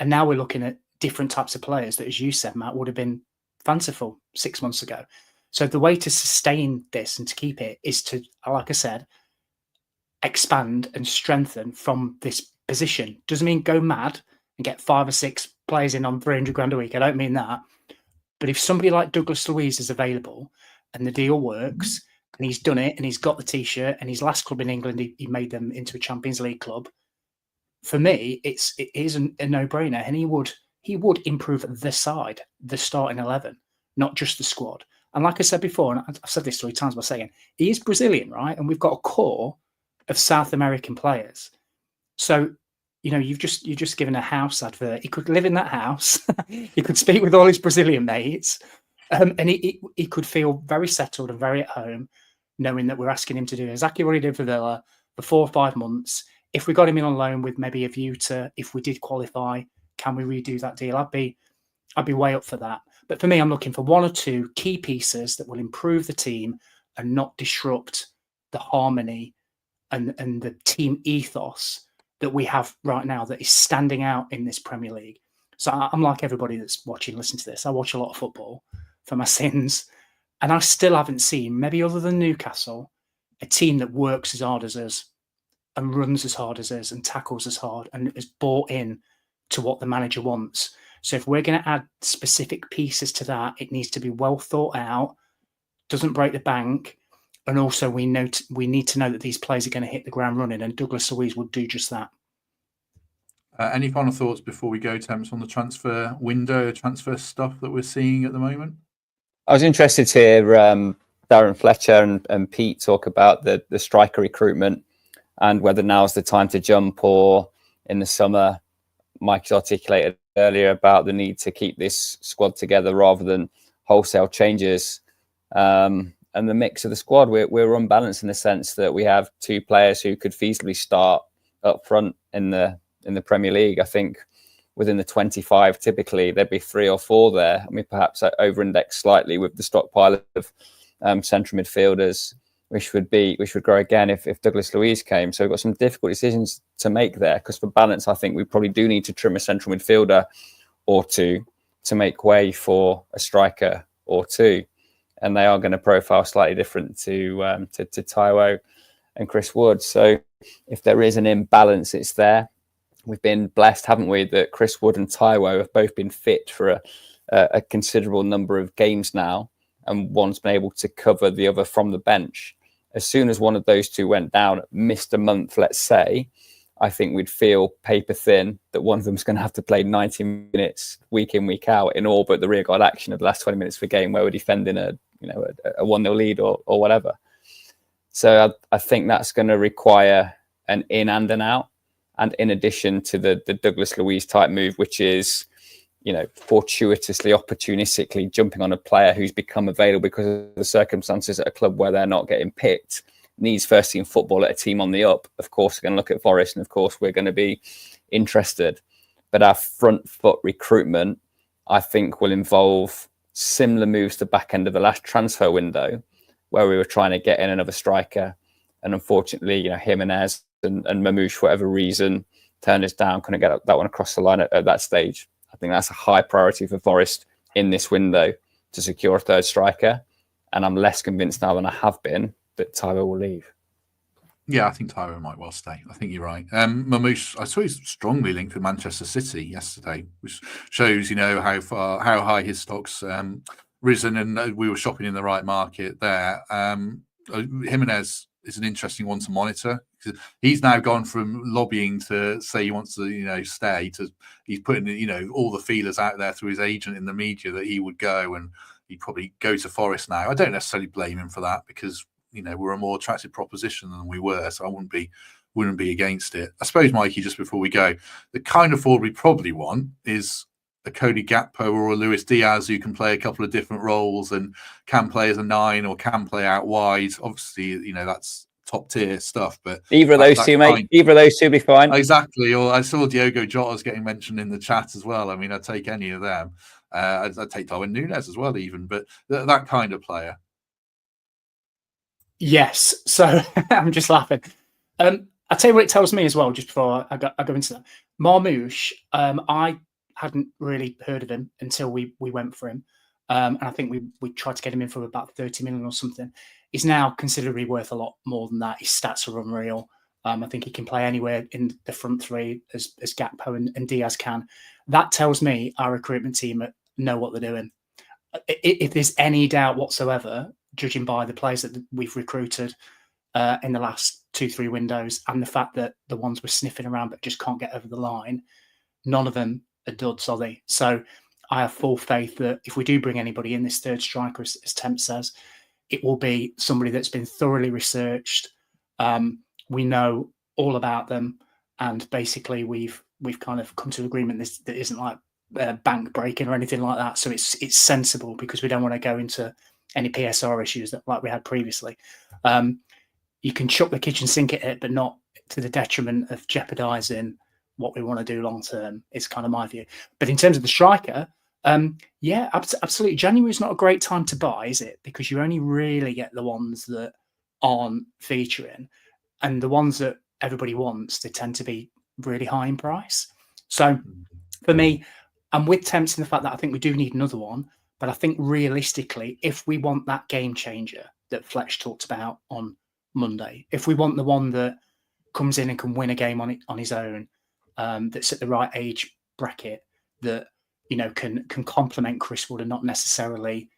And now we're looking at different types of players that, as you said, Matt, would have been fanciful 6 months ago. So the way to sustain this and to keep it is to, like I said, expand and strengthen from this position. Doesn't mean go mad and get 5 or 6 players in on 300 grand a week. I don't mean that. But if somebody like Douglas Luiz is available and the deal works, and he's done it, and he's got the T-shirt, and his last club in England, he made them into a Champions League club. For me, it is a no-brainer, and he would improve the side, the starting 11, not just the squad. And like I said before, and I've said this 3 times by saying, he is Brazilian, right? And we've got a core of South American players. So, you've just given a house advert. He could live in that house. He could speak with all his Brazilian mates. And he could feel very settled and very at home, knowing that we're asking him to do exactly what he did for Villa for 4 or 5 months. If we got him in on loan with maybe a view to, if we did qualify, can we redo that deal? I'd be way up for that. But for me, I'm looking for 1 or 2 key pieces that will improve the team and not disrupt the harmony and the team ethos that we have right now that is standing out in this Premier League. So I'm like everybody that's watching, listen to this. I watch a lot of football for my sins, and I still haven't seen, maybe other than Newcastle, a team that works as hard as us. and runs as hard as us and tackles as hard and is bought in to what the manager wants. So if we're going to add specific pieces to that, it needs to be well thought out, doesn't break the bank, and also we need to know that these players are going to hit the ground running, and Douglas Luiz would do just that. Any final thoughts before we go, Temps, on the transfer window, transfer stuff that we're seeing at the moment? I was interested to hear Darren Fletcher and Pete talk about the striker recruitment and whether now's the time to jump, or in the summer. Mikey's articulated earlier about the need to keep this squad together rather than wholesale changes. And the mix of the squad, we're unbalanced in the sense that we have two players who could feasibly start up front in the Premier League. I think within the 25, typically there'd be 3 or 4 there. I mean, perhaps over-index slightly with the stockpile of central midfielders, which would grow again if Douglas Luiz came. So we've got some difficult decisions to make there, because for balance, I think we probably do need to trim a central midfielder or two to make way for a striker or two. And they are going to profile slightly different to Taiwo and Chris Wood. So if there is an imbalance, it's there. We've been blessed, haven't we, that Chris Wood and Taiwo have both been fit for a considerable number of games now, and one's been able to cover the other from the bench. As soon as one of those two went down, missed a month, let's say, I think we'd feel paper thin that one of them's going to have to play 90 minutes week in, week out in all but the rear-guard action of the last 20 minutes of a game where we're defending a 1-0 lead or whatever. So I think that's going to require an in and an out. And in addition to the Douglas Luiz type move, which is, fortuitously, opportunistically jumping on a player who's become available because of the circumstances at a club where they're not getting picked, needs first team football at a team on the up. Of course, we're going to look at Forest, and of course, we're going to be interested. But our front foot recruitment, I think, will involve similar moves to the back end of the last transfer window, where we were trying to get in another striker. And unfortunately, Jimenez and Mamouche, for whatever reason, turned us down, couldn't get that one across the line at that stage. I think that's a high priority for Forest in this window to secure a third striker. And I'm less convinced now than I have been that Taiwo will leave. Yeah, I think Taiwo might well stay. I think you're right. Mamouche, I saw he's strongly linked with Manchester City yesterday, which shows, how high his stock's risen, and we were shopping in the right market there. Jimenez is an interesting one to monitor. He's now gone from lobbying to say he wants to, stay, to he's putting, all the feelers out there through his agent in the media that he would go, and he'd probably go to Forest now. I don't necessarily blame him for that, because, we're a more attractive proposition than we were. So I wouldn't be against it. I suppose, Mikey, just before we go, the kind of forward we probably want is a Cody Gakpo or a Luis Diaz who can play a couple of different roles and can play as a 9 or can play out wide. Obviously, that's top tier stuff, but either of those two, mate. Either of those two be fine. Exactly. Or I saw Diogo Jota's getting mentioned in the chat as well. I mean, I'd take any of them. I'd take Darwin Núñez as well, even. But that kind of player. Yes. So I'm just laughing. I'll tell you what it tells me as well, just before I go into that. Marmouche, I hadn't really heard of him until we went for him. And I think we tried to get him in for about 30 million or something. He's now considerably worth a lot more than that. His stats are unreal. I think he can play anywhere in the front three as Gakpo and Diaz can. That tells me our recruitment team know what they're doing. If there's any doubt whatsoever, judging by the players that we've recruited in the last 2-3 windows, and the fact that the ones we're sniffing around but just can't get over the line, none of them are duds, are they? So I have full faith that if we do bring anybody in, this third striker, as Temp says, it will be somebody that's been thoroughly researched. We know all about them, and basically we've kind of come to agreement that isn't like bank breaking or anything like that. So it's sensible, because we don't want to go into any PSR issues like we had previously. You can chuck the kitchen sink at it, but not to the detriment of jeopardising what we want to do long term. Is kind of my view. But in terms of the striker, yeah, absolutely. January is not a great time to buy, is it? Because you only really get the ones that aren't featuring, and the ones that everybody wants, they tend to be really high in price. So for me, I'm with Temps in the fact that I think we do need another one. But I think realistically, if we want that game changer that Fletch talked about on Monday, if we want the one that comes in and can win a game on his own, that's at the right age bracket, that can complement Chris Wood and not necessarily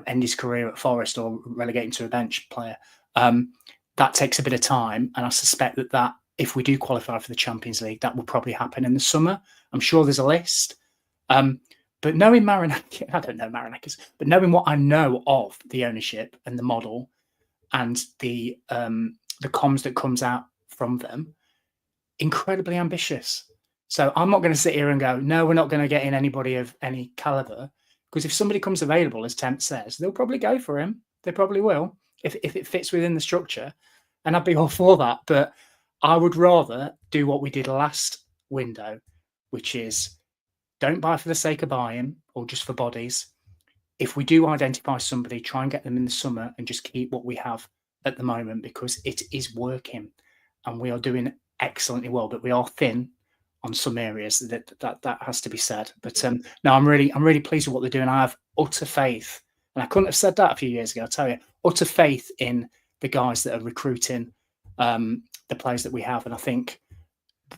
end his career at Forest or relegate him to a bench player. That takes a bit of time, and I suspect that if we do qualify for the Champions League, that will probably happen in the summer. I'm sure there's a list. But knowing Marinakis, I don't know Marinakis, but knowing what I know of the ownership and the model and the comms that comes out from them, incredibly ambitious. So I'm not going to sit here and go, no, we're not going to get in anybody of any caliber, because if somebody comes available, as Temp says, they'll probably go for him. They probably will, if it fits within the structure, and I'd be all for that. But I would rather do what we did last window, which is don't buy for the sake of buying or just for bodies. If we do identify somebody, try and get them in the summer and just keep what we have at the moment, because it is working and we are doing excellently well, but we are thin on some areas. That has to be said. But no, I'm really pleased with what they're doing. I have utter faith, and I couldn't have said that a few years ago, I'll tell you, utter faith in the guys that are recruiting the players that we have. And I think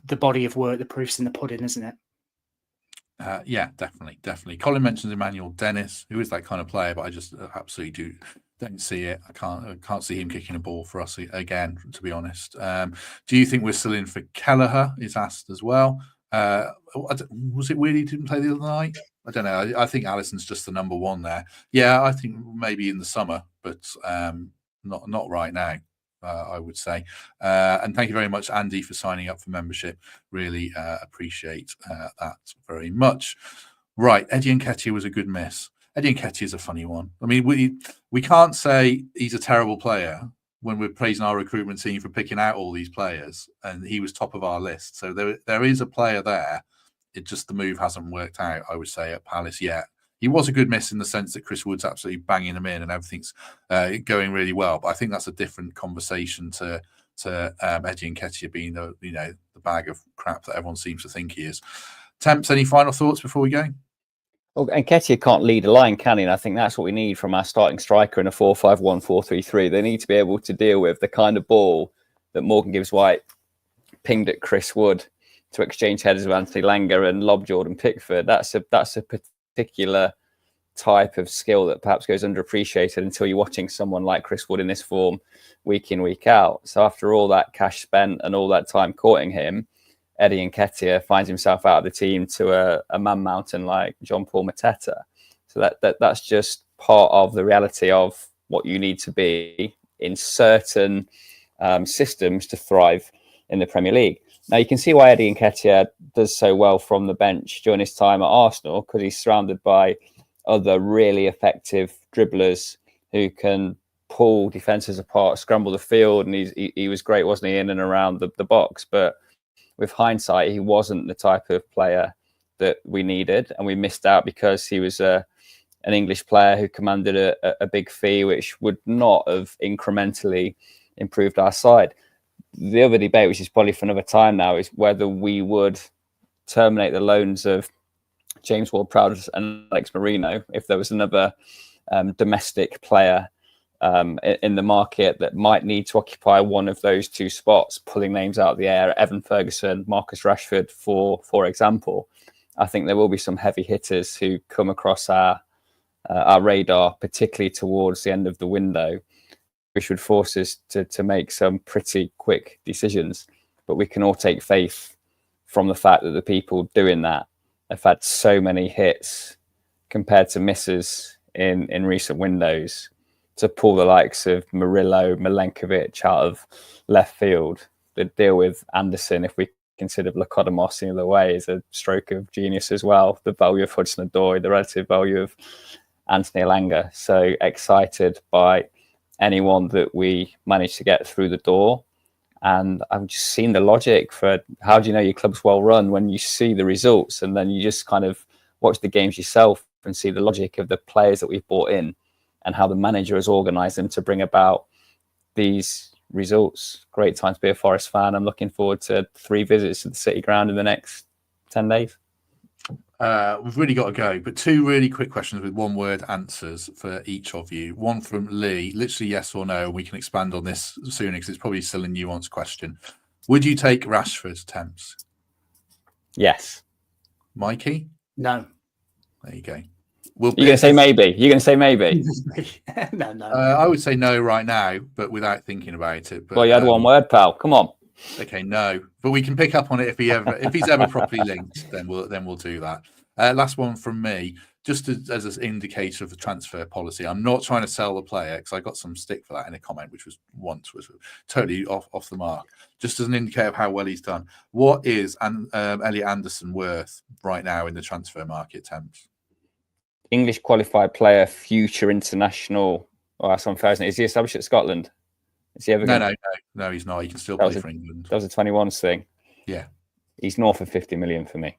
the body of work, the proof's in the pudding, isn't it? Yeah, definitely. Colin mentions Emmanuel Dennis, who is that kind of player, but I just absolutely don't see it. I can't see him kicking a ball for us again, to be honest. Do you think we're still in for Kelleher? Is asked as well. Was it weird he didn't play the other night? I don't know. I think Alisson's just the number one there. Yeah, I think maybe in the summer, but not right now. I would say. And thank you very much, Andy, for signing up for membership. Really appreciate that very much. Right, Eddie Nketiah was a good miss. Eddie Nketiah is a funny one. I mean, we can't say he's a terrible player when we're praising our recruitment team for picking out all these players, and he was top of our list. So there is a player there. It just, the move hasn't worked out, I would say, at Palace yet. He was a good miss in the sense that Chris Wood's absolutely banging him in and everything's going really well. But I think that's a different conversation to Eddie Nketiah being the bag of crap that everyone seems to think he is. Temps, any final thoughts before we go? Well, Nketiah can't lead a line, can he? And I think that's what we need from our starting striker in a 4-5-1, 4-3-3. They need to be able to deal with the kind of ball that Morgan Gibbs-White pinged at Chris Wood to exchange headers with Anthony Langer and lob Jordan Pickford. That's a particular type of skill that perhaps goes underappreciated until you're watching someone like Chris Wood in this form week in, week out. So after all that cash spent and all that time courting him, Eddie Nketiah finds himself out of the team to a man mountain like Jean-Paul Mateta. So that's just part of the reality of what you need to be in certain systems to thrive in the Premier League. Now, you can see why Eddie Nketiah does so well from the bench during his time at Arsenal, because he's surrounded by other really effective dribblers who can pull defences apart, scramble the field, and he was great, wasn't he, in and around the box. But with hindsight, he wasn't the type of player that we needed, and we missed out because he was an English player who commanded a big fee, which would not have incrementally improved our side. The other debate, which is probably for another time now, is whether we would terminate the loans of James Ward-Prowse and Alex Marino if there was another domestic player in the market that might need to occupy one of those two spots, pulling names out of the air, Evan Ferguson, Marcus Rashford, for example. I think there will be some heavy hitters who come across our radar, particularly towards the end of the window, which would force us to make some pretty quick decisions. But we can all take faith from the fact that the people doing that have had so many hits compared to misses in recent windows to pull the likes of Murillo, Milenkovic out of left field. The deal with Anderson, if we consider Lakodimos in the other way, is a stroke of genius as well. The value of Hudson-Odoi, the relative value of Anthony Elanga. So excited by anyone that we managed to get through the door. And I've just seen the logic for how do you know your club's well run when you see the results, and then you just kind of watch the games yourself and see the logic of the players that we've brought in and how the manager has organised them to bring about these results. Great time to be a Forest fan. I'm looking forward to 3 visits to the City Ground in the next 10 days. We've really got to go, but 2 really quick questions with 1-word answers for each of you. One from Lee, literally yes or no. We can expand on this soon because it's probably still a nuanced question. Would you take Rashford, Temps? Yes. Mikey? No. There you go. You're going to say maybe. You're going to say maybe. No. I would say no right now, but without thinking about it. But, Well, you had one word, pal. Come on. Okay, no, but we can pick up on it if he's ever properly linked. Then we'll do that. Last one from me, just as an indicator of the transfer policy. I'm not trying to sell the player because I got some stick for that in a comment, which was totally off the mark. Just as an indicator of how well he's done. What is Elliot Anderson worth right now in the transfer market, Temps? English qualified player, future international. Oh, that's unfair, isn't it? Is he established at Scotland? Is he ever No, he's not. He can still play for England. That was a 21s thing. Yeah. He's north of 50 million for me.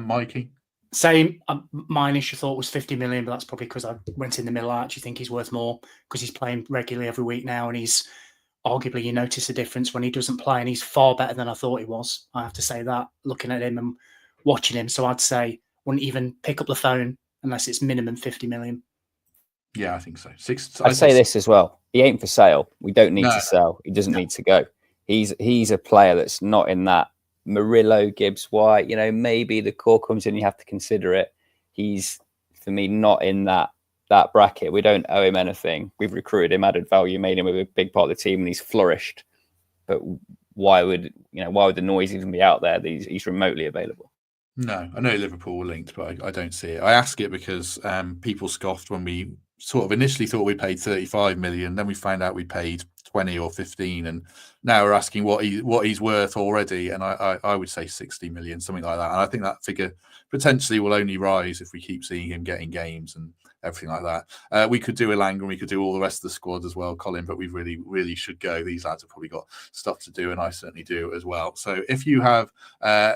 Mikey? Same. My initial thought was 50 million, but that's probably because I went in the middle. I actually think he's worth more because he's playing regularly every week now, and he's arguably, you notice a difference when he doesn't play, and he's far better than I thought he was. I have to say that, looking at him and watching him. So I'd say wouldn't even pick up the phone unless it's minimum 50 million. Yeah, I think so. I'd say this as well. He ain't for sale. We don't need to sell. He doesn't need to go. He's a player that's not in that Murillo, Gibbs, White. You know, maybe the core comes in, you have to consider it. He's, for me, not in that bracket. We don't owe him anything. We've recruited him, added value, made him a big part of the team, and he's flourished. But why would the noise even be out there? He's remotely available. No, I know Liverpool were linked, but I don't see it. I ask it because people scoffed when we sort of initially thought we paid 35 million, then we found out we paid 20 or 15, and now we're asking what he's worth already, and I would say 60 million, something like that. And I think that figure potentially will only rise if we keep seeing him getting games and everything like that. We could do Elanga and we could do all the rest of the squad as well, Colin, but we really should go. These lads have probably got stuff to do, and I certainly do as well. So if you have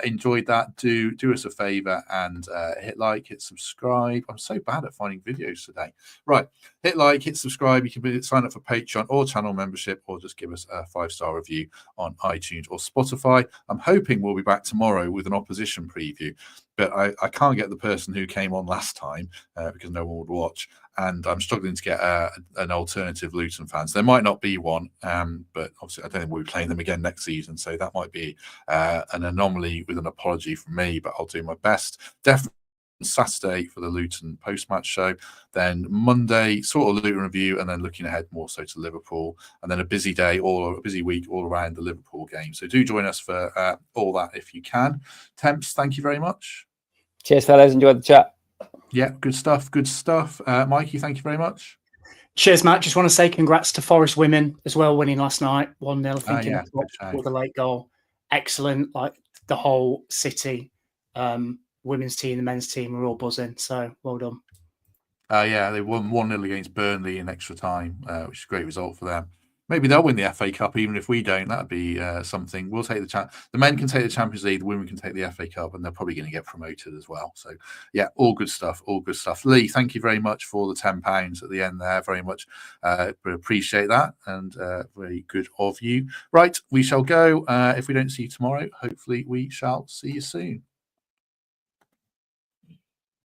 enjoyed that, do us a favour and hit like, hit subscribe. I'm so bad at finding videos today. Right, hit like, hit subscribe. You can sign up for Patreon or channel membership, or just give us a 5-star review on iTunes or Spotify. I'm hoping we'll be back tomorrow with an opposition preview, but I can't get the person who came on last time because no one would watch, and I'm struggling to get an alternative Luton fans. There might not be one, but obviously I don't think we'll be playing them again next season, so that might be an anomaly with an apology from me, but I'll do my best. Definitely Saturday for the Luton post-match show, then Monday sort of Luton review, and then looking ahead more so to Liverpool, and then a busy day or a busy week all around the Liverpool game. So do join us for all that if you can. Temps, thank you very much. Cheers, fellas. Enjoyed the chat. Yeah, good stuff. Mikey, thank you very much. Cheers, Matt. Just want to say congrats to Forest women as well, winning last night 1-0. Thinking with a late goal, excellent. Like the whole City women's team, the men's team were all buzzing. So well done. Yeah, they won 1-0 against Burnley in extra time, which is a great result for them. Maybe they'll win the FA Cup, even if we don't. That'd be something. We'll take the men can take the Champions League, the women can take the FA Cup, and they're probably going to get promoted as well. So, yeah, all good stuff. Lee, thank you very much for the £10 at the end there. Very much appreciate that, and very good of you. Right, we shall go. If we don't see you tomorrow, hopefully we shall see you soon.